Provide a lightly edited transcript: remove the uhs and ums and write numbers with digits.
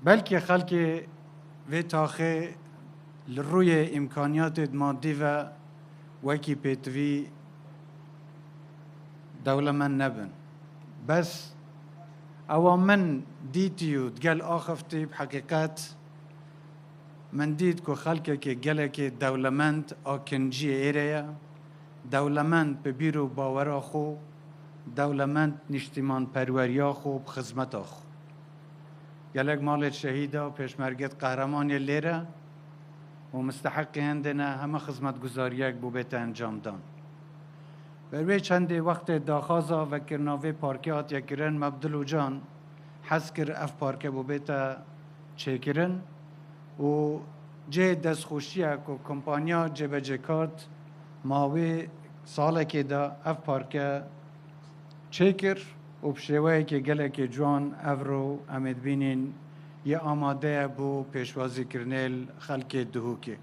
بلکه خلک و تاخه لروی امکانیات مادی و وکی پیتوی دولمن نبن بس او من دیتیو دگل آخفتی بحقیقت من دید که خلکه که گله که دولمند آکنجی ایره دولمند به بیرو باورا خو دولمند نشتیمان پروریا خو بخزمتا خو گلک مالت شهیده و پیشمرگت قهرمانی لیره و مستحق هندنه همه خدمت گزاریک بو بیت انجام دان بروی چندی وقت داخازا و کرناوی پارکیات یکرن مبدلو جان حس کر اف پارکه بو بیت چیکرن و جه دست خوشیه که کمپانیا جبجه کارت ماوی ساله که دا اف پارکه چیکر و بشوهی که گله که جوان افرو امید بینین یه آماده بو پیشوازی کرنیل خلک دهوکه